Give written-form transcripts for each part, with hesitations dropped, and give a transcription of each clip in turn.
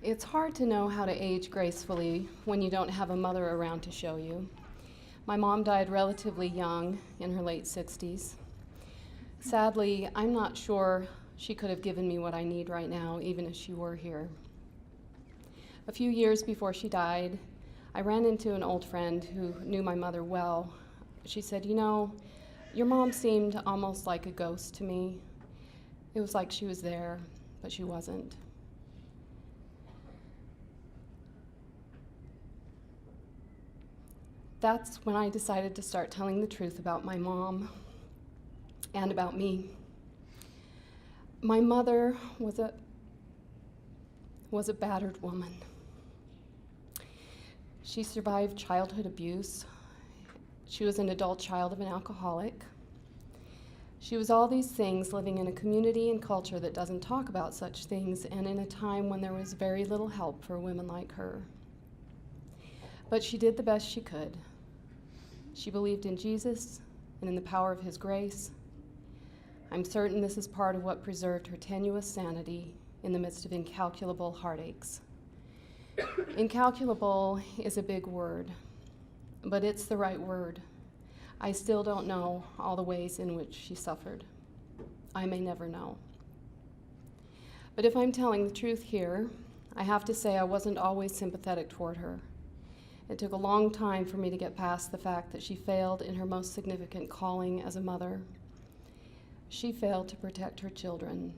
It's hard to know how to age gracefully when you don't have a mother around to show you. My mom died relatively young, in her late 60s. Sadly, I'm not sure she could have given me what I need right now, even if she were here. A few years before she died, I ran into an old friend who knew my mother well. She said, "You know, your mom seemed almost like a ghost to me. It was like she was there, but she wasn't." That's when I decided to start telling the truth about my mom and about me. My mother was a battered woman. She survived childhood abuse. She was an adult child of an alcoholic. She was all these things, living in a community and culture that doesn't talk about such things, and in a time when there was very little help for women like her. But she did the best she could. She believed in Jesus and in the power of his grace. I'm certain this is part of what preserved her tenuous sanity in the midst of incalculable heartaches. Incalculable is a big word, but it's the right word. I still don't know all the ways in which she suffered. I may never know. But if I'm telling the truth here, I have to say I wasn't always sympathetic toward her. It took a long time for me to get past the fact that she failed in her most significant calling as a mother. She failed to protect her children.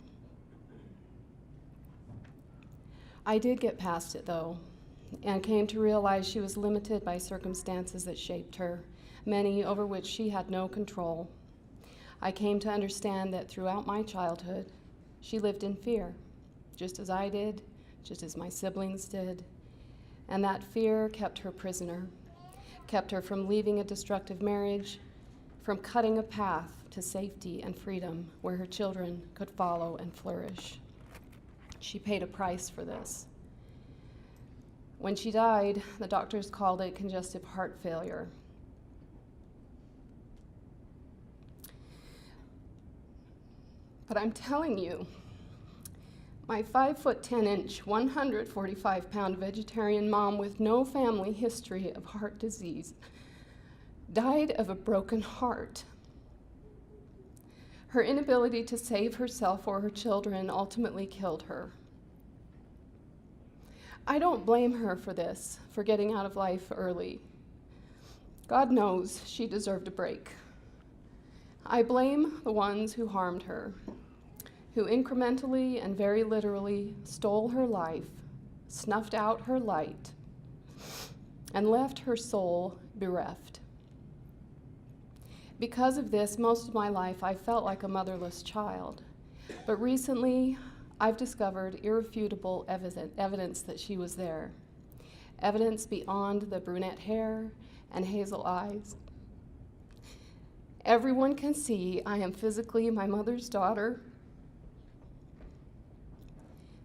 I did get past it, though, and came to realize she was limited by circumstances that shaped her, many over which she had no control. I came to understand that throughout my childhood, she lived in fear, just as I did, just as my siblings did. And that fear kept her prisoner, kept her from leaving a destructive marriage, from cutting a path to safety and freedom where her children could follow and flourish. She paid a price for this. When she died, the doctors called it congestive heart failure. But I'm telling you, my 5'10", 145-pound vegetarian mom with no family history of heart disease died of a broken heart. Her inability to save herself or her children ultimately killed her. I don't blame her for this, for getting out of life early. God knows she deserved a break. I blame the ones who harmed her, who incrementally and very literally stole her life, snuffed out her light, and left her soul bereft. Because of this, most of my life I felt like a motherless child. But recently, I've discovered irrefutable evidence that she was there. Evidence beyond the brunette hair and hazel eyes. Everyone can see I am physically my mother's daughter.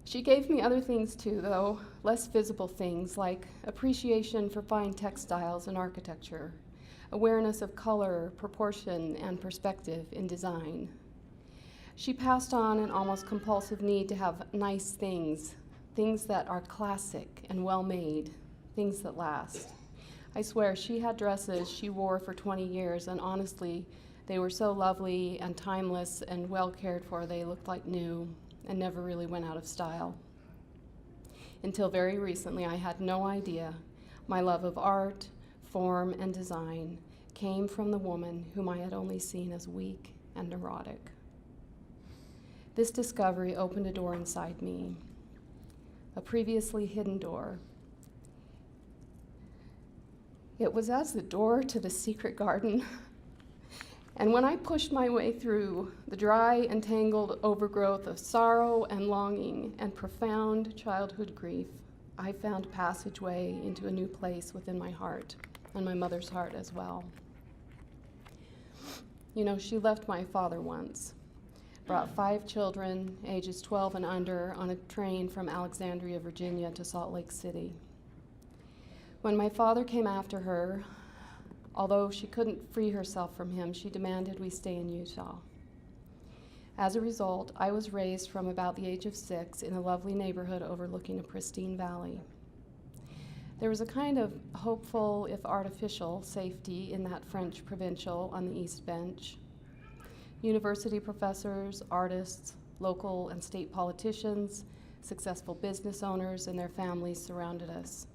She gave me other things too, though, less visible things like appreciation for fine textiles and architecture, awareness of color, proportion, and perspective in design. She passed on an almost compulsive need to have nice things, things that are classic and well-made, things that last. I swear she had dresses she wore for 20 years, and honestly, they were so lovely and timeless and well cared for, they looked like new and never really went out of style. Until very recently, I had no idea my love of art, form, and design came from the woman whom I had only seen as weak and neurotic. This discovery opened a door inside me, a previously hidden door. It was as the door to the secret garden. And when I pushed my way through the dry and tangled overgrowth of sorrow and longing and profound childhood grief, I found passageway into a new place within my heart, and my mother's heart as well. You know, she left my father once, brought 5 children, ages 12 and under, on a train from Alexandria, Virginia to Salt Lake City. When my father came after her, although she couldn't free herself from him, she demanded we stay in Utah. As a result, I was raised from about the age of 6 in a lovely neighborhood overlooking a pristine valley. There was a kind of hopeful, if artificial, safety in that French provincial on the East Bench. University professors, artists, local and state politicians, successful business owners and their families surrounded us.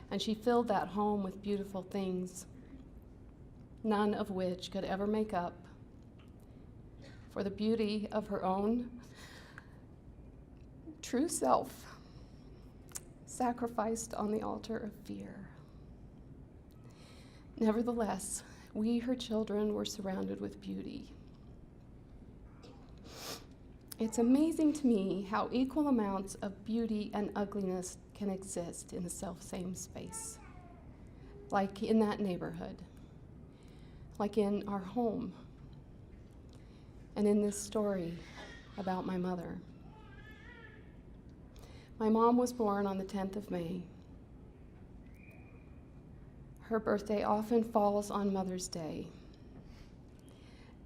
And she filled that home with beautiful things, none of which could ever make up for the beauty of her own true self, sacrificed on the altar of fear. Nevertheless, we, her children, were surrounded with beauty. It's amazing to me how equal amounts of beauty and ugliness can exist in the self-same space, like in that neighborhood, like in our home, and in this story about my mother. My mom was born on the 10th of May. Her birthday often falls on Mother's Day.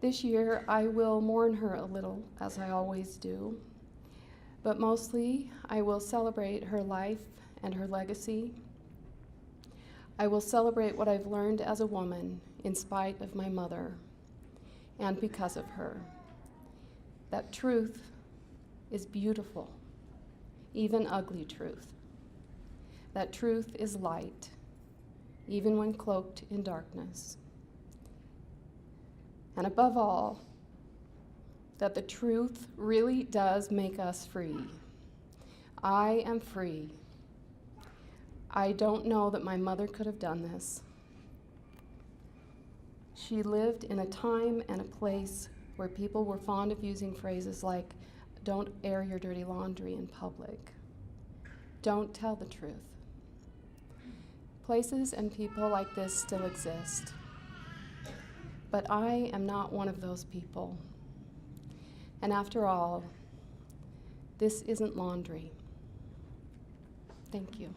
This year, I will mourn her a little, as I always do, but mostly I will celebrate her life and her legacy. I will celebrate what I've learned as a woman in spite of my mother and because of her. That truth is beautiful, even ugly truth. That truth is light, even when cloaked in darkness. And above all, that the truth really does make us free. I am free. I don't know that my mother could have done this. She lived in a time and a place where people were fond of using phrases like, don't air your dirty laundry in public. Don't tell the truth. Places and people like this still exist. But I am not one of those people. And after all, this isn't laundry. Thank you.